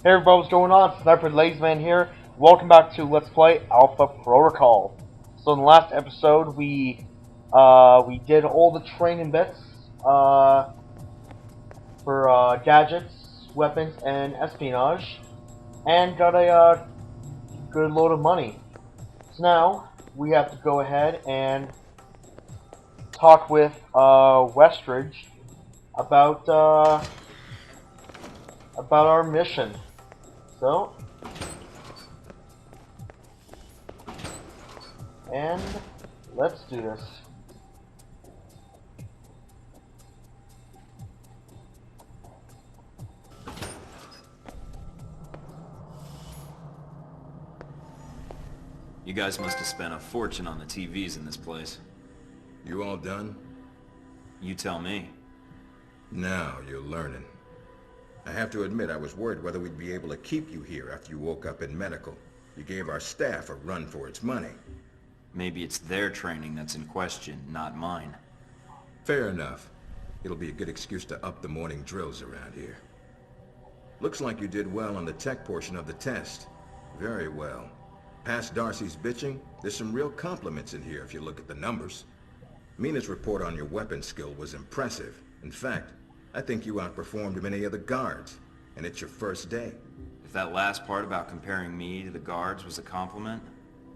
Hey everybody, what's going on? Snipertheladiesman here. Welcome back to Let's Play Alpha Protocol. So in the last episode, we did all the training bits for gadgets, weapons, and espionage, and got a good load of money. So now we have to go ahead and talk with Westridge about about our mission. So, and let's do this. You guys must have spent a fortune on the TVs in this place. You all done? You tell me. Now you're learning. I have to admit I was worried whether we'd be able to keep you here after you woke up in medical. You gave our staff a run for its money. Maybe it's their training that's in question, not mine. Fair enough. It'll be a good excuse to up the morning drills around here. Looks like you did well on the tech portion of the test. Very well. Past Darcy's bitching, there's some real compliments in here if you look at the numbers. Mina's report on your weapon skill was impressive. In fact, I think you outperformed many of the guards, and it's your first day. If that last part about comparing me to the guards was a compliment,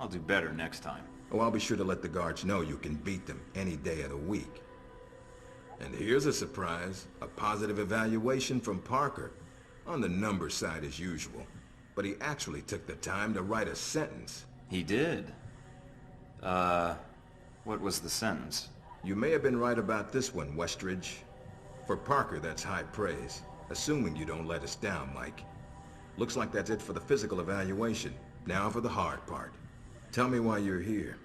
I'll do better next time. Oh, I'll be sure to let the guards know you can beat them any day of the week. And here's a surprise, a positive evaluation from Parker. On the number side as usual, but he actually took the time to write a sentence. He did? What was the sentence? You may have been right about this one, Westridge. For Parker, that's high praise, assuming you don't let us down, Mike. Looks like that's it for the physical evaluation. Now for the hard part. Tell me why you're here.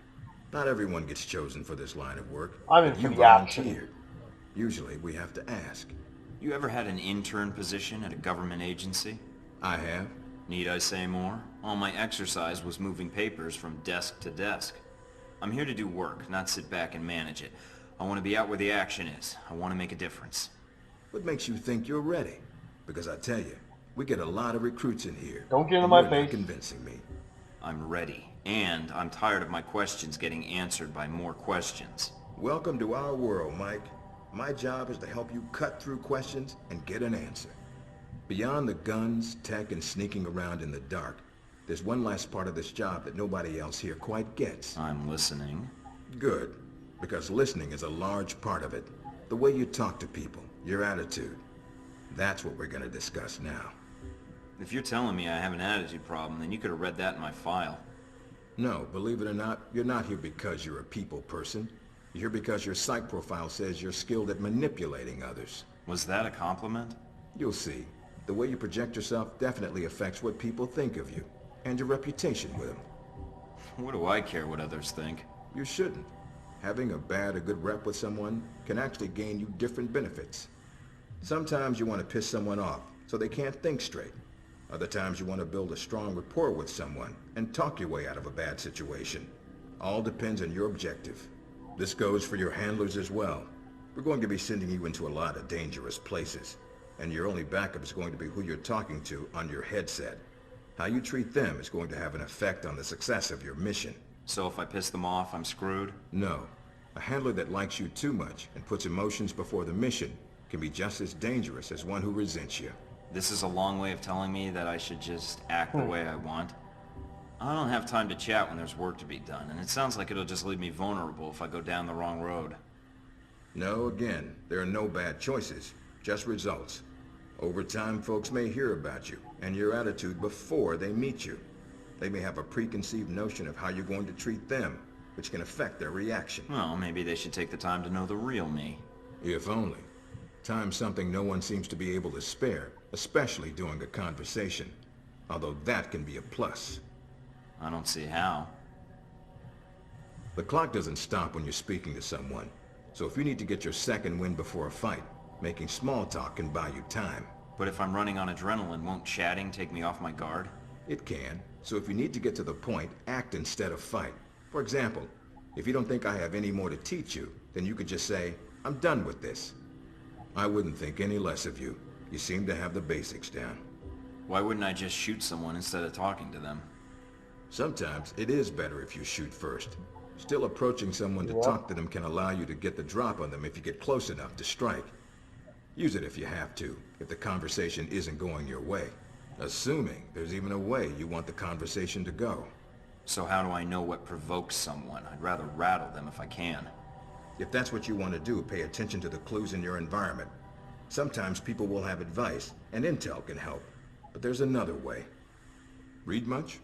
Not everyone gets chosen for this line of work. I'm in but for you the action. volunteered. Usually we have to ask. You ever had an intern position at a government agency? I have. Need I say more? All my exercise was moving papers from desk to desk. I'm here to do work, not sit back and manage it. I want to be out where the action is. I want to make a difference. What makes you think you're ready? Because I tell you, we get a lot of recruits in here. Don't get in and my you're not face. convincing me. I'm ready. And I'm tired of my questions getting answered by more questions. Welcome to our world, Mike. My job is to help you cut through questions and get an answer. Beyond the guns, tech, and sneaking around in the dark, there's one last part of this job that nobody else here quite gets. I'm listening. Good, because listening is a large part of it. The way you talk to people, your attitude. That's what we're going to discuss now. If you're telling me I have an attitude problem, then you could have read that in my file. No, believe it or not, you're not here because you're a people person. You're here because your psych profile says you're skilled at manipulating others. Was that a compliment? You'll see. The way you project yourself definitely affects what people think of you, and your reputation with them. What do I care what others think? You shouldn't. Having a bad or good rep with someone can actually gain you different benefits. Sometimes you want to piss someone off, so they can't think straight. Other times you want to build a strong rapport with someone and talk your way out of a bad situation. All depends on your objective. This goes for your handlers as well. We're going to be sending you into a lot of dangerous places, and your only backup is going to be who you're talking to on your headset. How you treat them is going to have an effect on the success of your mission. So if I piss them off, I'm screwed? No. A handler that likes you too much and puts emotions before the mission can be just as dangerous as one who resents you. This is a long way of telling me that I should just act the way I want. I don't have time to chat when there's work to be done, and it sounds like it'll just leave me vulnerable if I go down the wrong road. No, again, there are no bad choices, just results. Over time, folks may hear about you and your attitude before they meet you. They may have a preconceived notion of how you're going to treat them, which can affect their reaction. Well, maybe they should take the time to know the real me. If only. Time's something no one seems to be able to spare, especially during a conversation. Although that can be a plus. I don't see how. The clock doesn't stop when you're speaking to someone. So if you need to get your second win before a fight, making small talk can buy you time. But if I'm running on adrenaline, won't chatting take me off my guard? It can. So if you need to get to the point, act instead of fight. For example, if you don't think I have any more to teach you, then you could just say, I'm done with this. I wouldn't think any less of you. You seem to have the basics down. Why wouldn't I just shoot someone instead of talking to them? Sometimes it is better if you shoot first. Still, approaching someone to Yep. talk to them can allow you to get the drop on them if you get close enough to strike. Use it if you have to, if the conversation isn't going your way. Assuming there's even a way you want the conversation to go. So how do I know what provokes someone? I'd rather rattle them if I can. If that's what you want to do, pay attention to the clues in your environment. Sometimes people will have advice, and intel can help. But there's another way. Read much?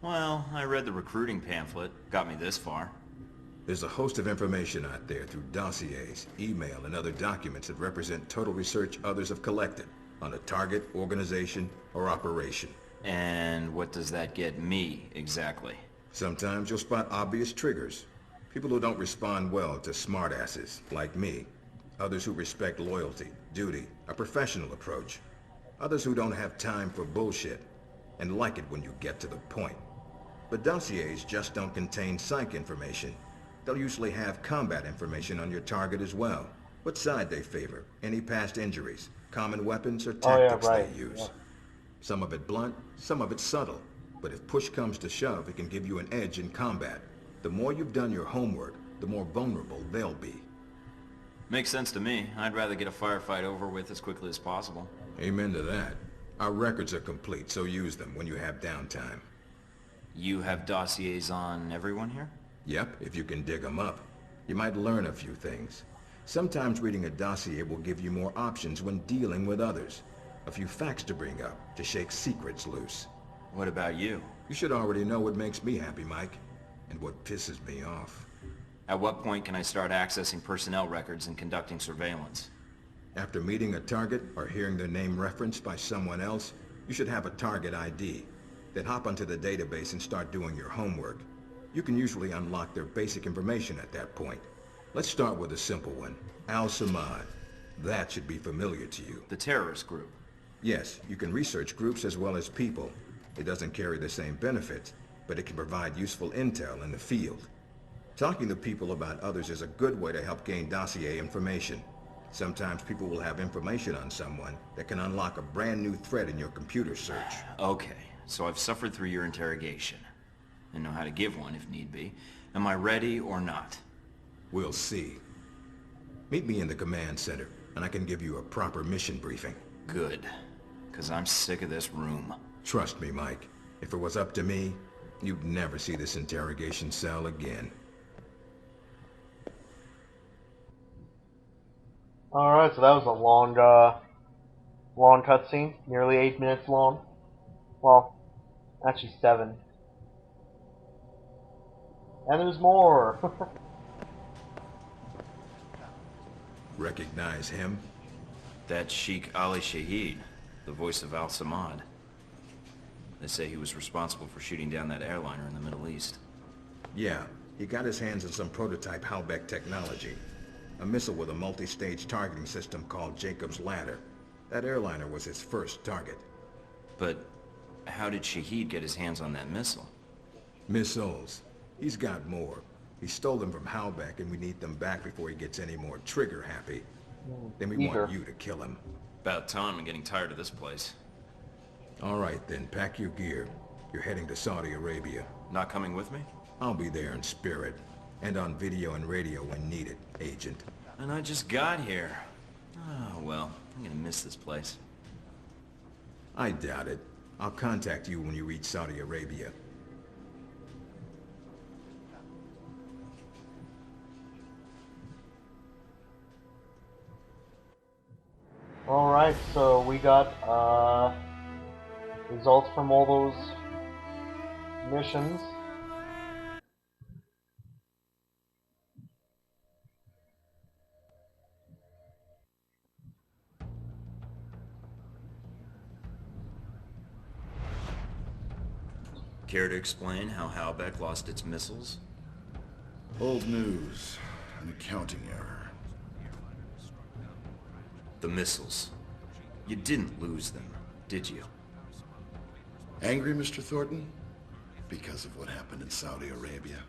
Well, I read the recruiting pamphlet. Got me this far. There's a host of information out there through dossiers, email, and other documents that represent total research others have collected on a target, organization, or operation. And what does that get me, exactly? Sometimes you'll spot obvious triggers. People who don't respond well to smartasses, like me. Others who respect loyalty, duty, a professional approach. Others who don't have time for bullshit, and like it when you get to the point. But dossiers just don't contain psych information. They'll usually have combat information on your target as well. What side they favor, any past injuries, common weapons, or tactics right. they use. Yeah. Some of it blunt, some of it subtle. But if push comes to shove, it can give you an edge in combat. The more you've done your homework, the more vulnerable they'll be. Makes sense to me. I'd rather get a firefight over with as quickly as possible. Amen to that. Our records are complete, so use them when you have downtime. You have dossiers on everyone here? Yep, if you can dig them up. You might learn a few things. Sometimes reading a dossier will give you more options when dealing with others. A few facts to bring up, to shake secrets loose. What about you? You should already know what makes me happy, Mike. And what pisses me off. At what point can I start accessing personnel records and conducting surveillance? After meeting a target or hearing their name referenced by someone else, you should have a target ID. Then hop onto the database and start doing your homework. You can usually unlock their basic information at that point. Let's start with a simple one. Al-Samad. That should be familiar to you. The terrorist group. Yes, you can research groups as well as people. It doesn't carry the same benefits, but it can provide useful intel in the field. Talking to people about others is a good way to help gain dossier information. Sometimes people will have information on someone that can unlock a brand new thread in your computer search. Okay, so I've suffered through your interrogation. And know how to give one if need be. Am I ready or not? We'll see. Meet me in the command center, and I can give you a proper mission briefing. Good. Because I'm sick of this room. Trust me, Mike. If it was up to me, you'd never see this interrogation cell again. Alright, so that was a long cutscene. Nearly 8 minutes long. Well, actually 7. And there's more! Recognize him? That's Sheikh Ali Shahid, the voice of Al-Samad. They say he was responsible for shooting down that airliner in the Middle East. Yeah, he got his hands on some prototype Halbeck technology. A missile with a multi-stage targeting system called Jacob's Ladder. That airliner was his first target. But how did Shahid get his hands on that missile? Missiles. He's got more. He stole them from Halbeck, and we need them back before he gets any more trigger-happy. Then we want you to kill him. About time. I'm getting tired of this place. All right, then. Pack your gear. You're heading to Saudi Arabia. Not coming with me? I'll be there in spirit. And on video and radio when needed, Agent. And I just got here. Oh, well. I'm gonna miss this place. I doubt it. I'll contact you when you reach Saudi Arabia. Alright, so we got results from all those missions. Care to explain how Halbeck lost its missiles? Old news. An accounting error. The missiles. You didn't lose them, did you? Angry, Mr. Thornton? Because of what happened in Saudi Arabia?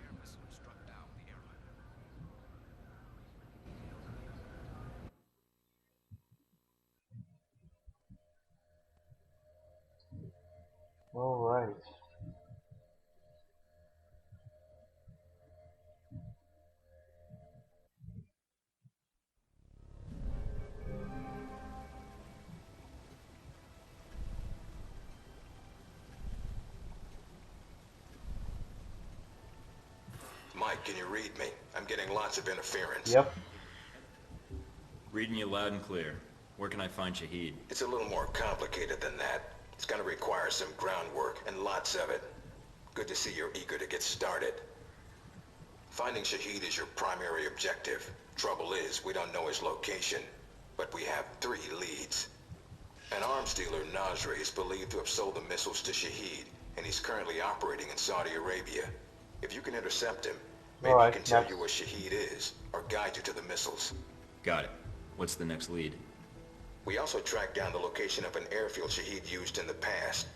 Alright. Mike, can you read me? I'm getting lots of interference. Yep. Reading you loud and clear. Where can I find Shahid? It's a little more complicated than that. It's gonna require some groundwork, and lots of it. Good to see you're eager to get started. Finding Shahid is your primary objective. Trouble is, we don't know his location, but we have 3 leads. An arms dealer, Nasri, is believed to have sold the missiles to Shahid, and he's currently operating in Saudi Arabia. If you can intercept him, maybe he can tell you where Shahid is, or guide you to the missiles. Got it. What's the next lead? We also tracked down the location of an airfield Shahid used in the past.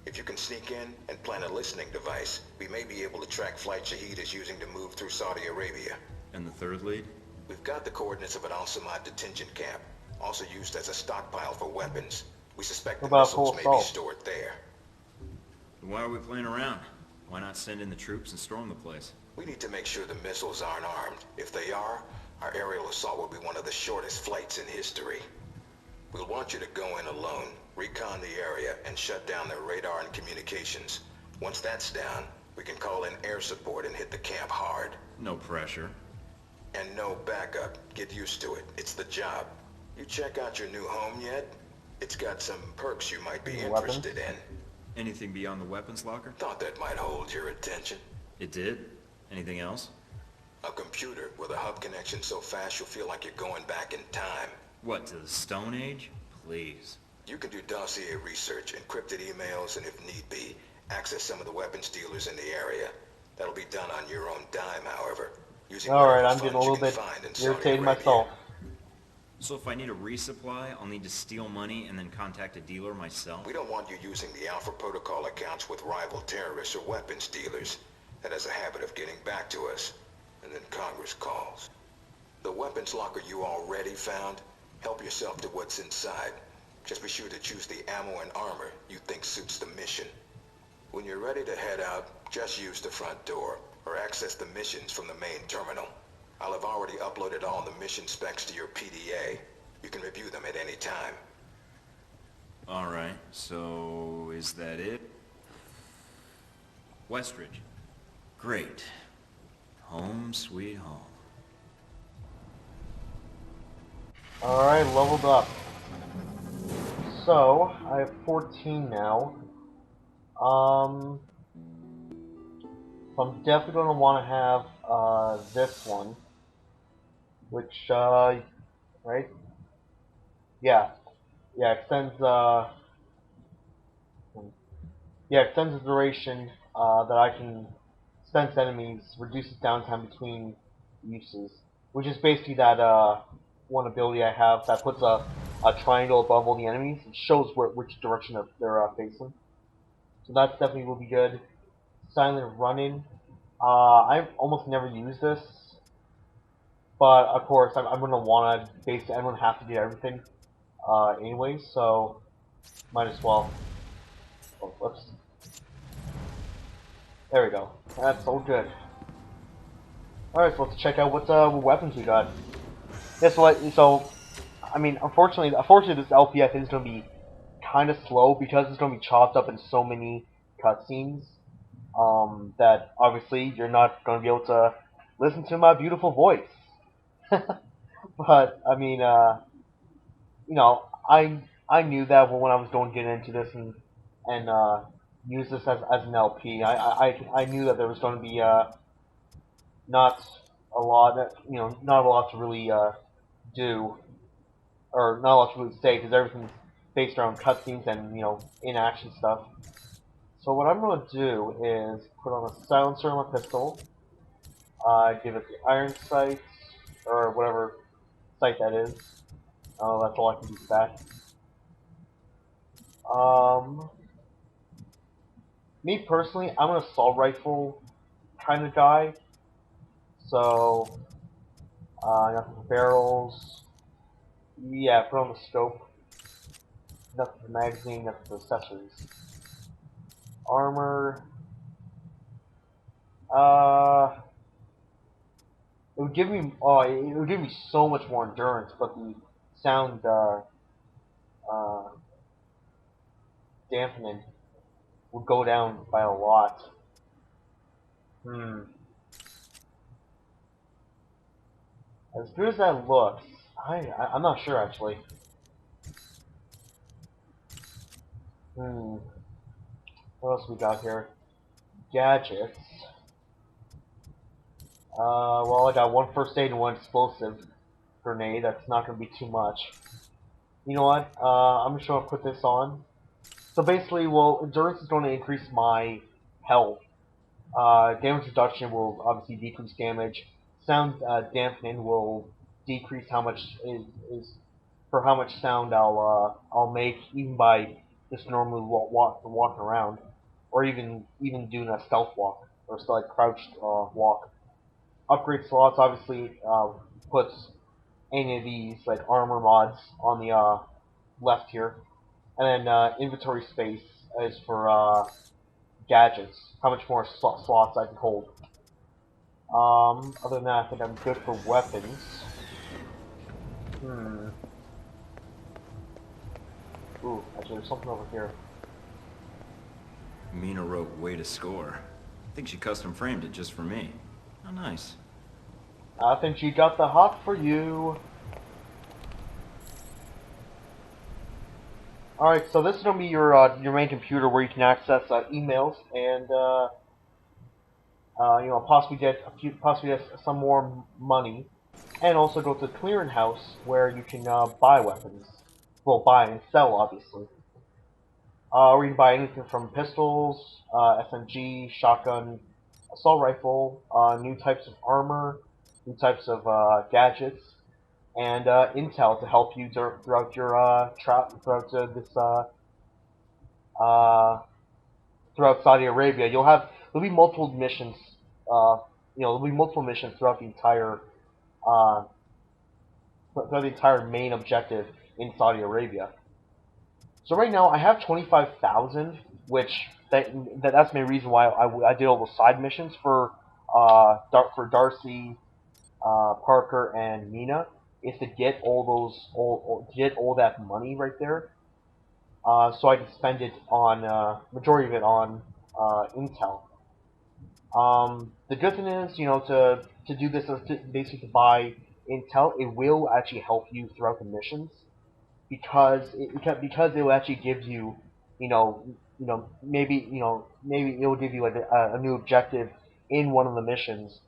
If you can sneak in and plant a listening device, we may be able to track flight Shahid is using to move through Saudi Arabia. And the third lead? We've got the coordinates of an Al-Samad detention camp, also used as a stockpile for weapons. We suspect the missiles may be stored there. Why are we playing around? Why not send in the troops and storm the place? We need to make sure the missiles aren't armed. If they are, our aerial assault will be one of the shortest flights in history. We'll want you to go in alone, recon the area, and shut down their radar and communications. Once that's down, we can call in air support and hit the camp hard. No pressure. And no backup. Get used to it. It's the job. You check out your new home yet? It's got some perks you might be interested in. Anything beyond the weapons locker? Thought that might hold your attention. It did? Anything else? A computer with a hub connection so fast you'll feel like you're going back in time. What, to the Stone Age? Please. You can do dossier research, encrypted emails, and if need be, access some of the weapons dealers in the area. That'll be done on your own dime, however. Alright, I'm getting a little bit irritated myself. So if I need a resupply, I'll need to steal money and then contact a dealer myself? We don't want you using the Alpha Protocol accounts with rival terrorists or weapons dealers. That has a habit of getting back to us, and then Congress calls. The weapons locker you already found, help yourself to what's inside. Just be sure to choose the ammo and armor you think suits the mission. When you're ready to head out, just use the front door, or access the missions from the main terminal. I'll have already uploaded all the mission specs to your PDA. You can review them at any time. Alright, so is that it? Westridge. Great. Home sweet home. Alright, leveled up. So, I have 14 now. So I'm definitely going to want to have this one. Which, right? Yeah. Yeah, extends extends the duration that I can sense enemies, reduces downtime between uses. Which is basically that one ability I have that puts a triangle above all the enemies. It shows which direction they're facing. So that definitely will be good. Silent running. I almost never use this. But of course, I'm going to want to basically, I'm going to have to do everything anyway, so might as well. Oh, whoops. There we go. That's all good. Alright, so let's check out what weapons we got. Yeah, so I mean, unfortunately, this LP I think is going to be kind of slow because it's going to be chopped up in so many cutscenes that obviously you're not going to be able to listen to my beautiful voice. But I mean, you know, I knew that when I was going to get into this and use this as an LP. I knew that there was going to be not a lot that not a lot to really do, or not a lot to really say because everything's based around cutscenes and in-action stuff. So what I'm going to do is put on a silencer on my pistol. Give it the iron sight or whatever sight that is. That's all I can do with that. Me personally, I'm an assault rifle kind of guy. So, nothing for barrels. Yeah, put on the scope. Nothing for magazine, nothing for accessories. Armor. It would give me it would give me so much more endurance, but the sound uh, dampening would go down by a lot. Hmm. As good as that looks, I'm not sure actually. Hmm. What else we got here? Gadgets. Well, I got one first aid and one explosive grenade. That's not going to be too much. You know what? I'm just going to put this on. So basically, well, endurance is going to increase my health. Damage reduction will obviously decrease damage. Sound dampening will decrease how much is for how much sound I'll make even by just normally walking around, or even doing a stealth walk or like crouched walk. Upgrade slots obviously puts any of these like armor mods on the left here, and then inventory space is for gadgets. How much more slots I can hold. Other than that, I think I'm good for weapons. Hmm. Ooh, actually, there's something over here. Mina wrote way to score. I think she custom framed it just for me. How nice. I think she got the hop for you. Alright, so this is going to be your main computer where you can access emails and you know, possibly get some more money, and also go to the clearinghouse where you can buy weapons. Well, buy and sell, obviously. Or you can buy anything from pistols, SMG, shotgun, assault rifle, new types of armor, new types of gadgets, and intel to help you throughout your uh, throughout Saudi Arabia. There'll be multiple missions. There'll be multiple missions uh, throughout the entire main objective in Saudi Arabia. So right now I have 25,000, which that's my reason why I did all those side missions for Darcy, Parker, and Mina is to get get all that money right there, so I can spend it on majority of it on Intel. The good thing is, you know, to do this, basically to buy Intel, it will actually help you throughout the missions because it will actually give you, maybe it will give you a new objective in one of the missions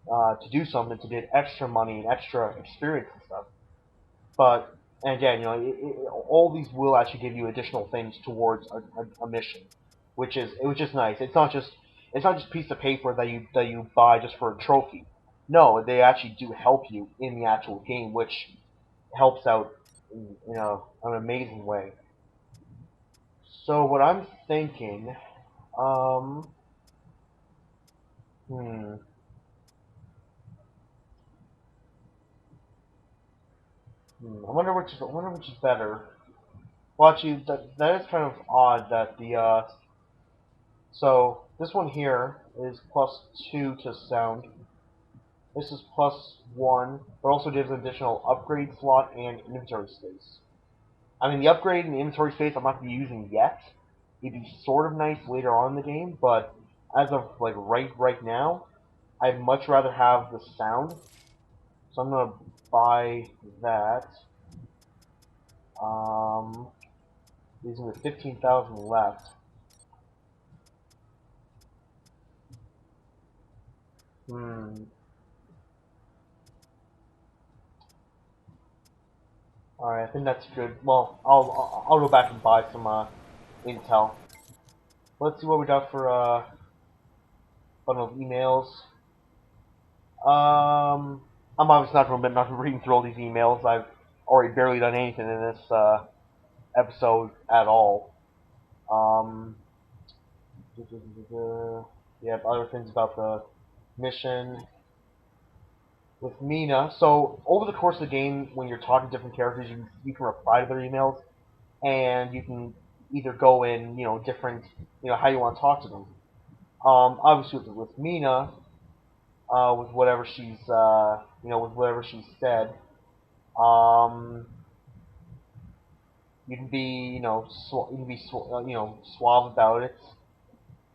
to do something to get extra money and extra experience and stuff. But and again, you know, all these will actually give you additional things towards a mission, which is nice. It's not just a piece of paper that you buy just for a trophy. No, they actually do help you in the actual game, which helps out in, an amazing way. So what I'm thinking, um, hmm, I wonder which is better. Well, actually, that is kind of odd that so this one here is +2 to sound. This is +1, but also gives an additional upgrade slot and inventory space. I mean, the upgrade and the inventory space I'm not going to be using yet. It'd be sort of nice later on in the game, but as of like right now, I'd much rather have the sound. So I'm gonna buy that. Um, using the 15,000 left. Hmm. All right, I think that's good. Well, I'll go back and buy some intel. Let's see what we got for bundle of emails. I'm obviously not reading through all these emails. I've already barely done anything in this episode at all. Um, we have other things about the mission with Mina. So over the course of the game, when you're talking to different characters, you can reply to their emails, and you can either go in, different, how you want to talk to them. Obviously with Mina, with whatever with whatever she's said, um, you can be, you can be, suave about it,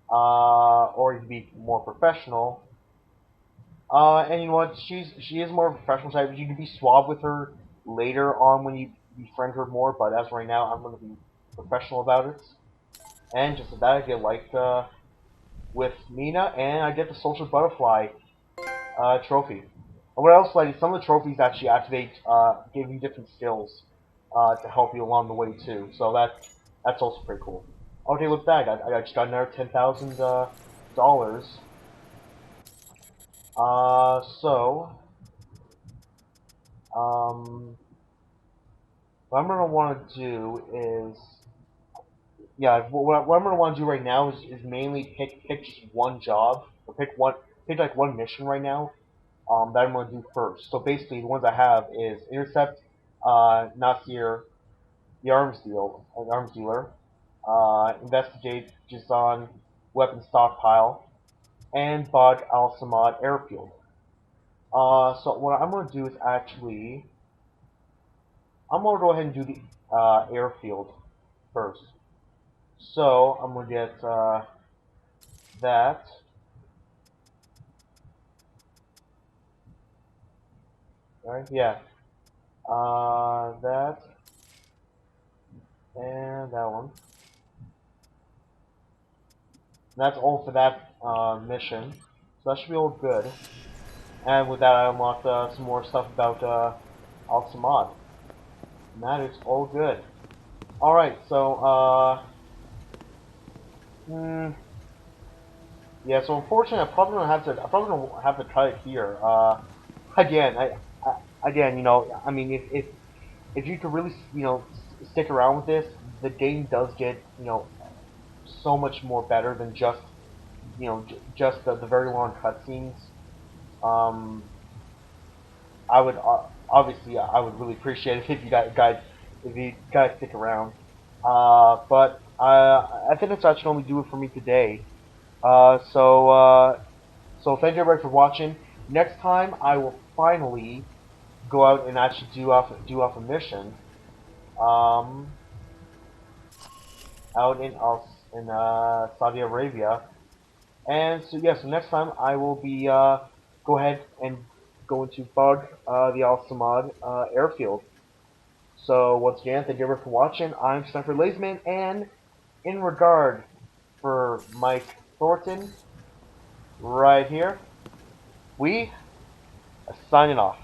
or you can be more professional. And you know what? She is more of a professional type. You can be suave with her later on when you befriend her more. But as of right now, I'm going to be professional about it. And just with that, I get like with Mina, and I get the social butterfly trophy. And what else? Like some of the trophies actually activate, give you different skills to help you along the way too. So that's also pretty cool. Okay, with that, I just got another $10,000. So what I'm gonna want to do is, yeah, what I'm gonna want to do right now is mainly pick just one job, or pick like one mission right now. That I'm gonna do first. So basically, the ones I have is intercept, Nasir, the arms dealer, investigate Jizan weapon stockpile, and bug Al Samad airfield. So what I'm gonna do is actually, I'm gonna go ahead and do the airfield first. So I'm gonna get that. Right? Yeah. That and that one. And that's all for that mission. So that should be all good. And with that, I unlocked some more stuff about Al Samad. And that is all good. Alright, so, yeah, so unfortunately, I'm probably gonna have to cut it here. Again, again, I mean, if you could really, stick around with this, the game does get, so much more better than just, just the very long cutscenes. Um, I would obviously I would really appreciate it if you guys stick around. But I think that's actually only do it for me today. So thank you everybody for watching. Next time I will finally go out and actually do off a mission. Um, out in Saudi Arabia. And so yeah, so next time I will be go ahead and go into bug the Al Samad airfield. So once again, thank you everyone for watching. I'm Snipertheladiesman, and in regard for Mike Thornton, right here, we are signing off.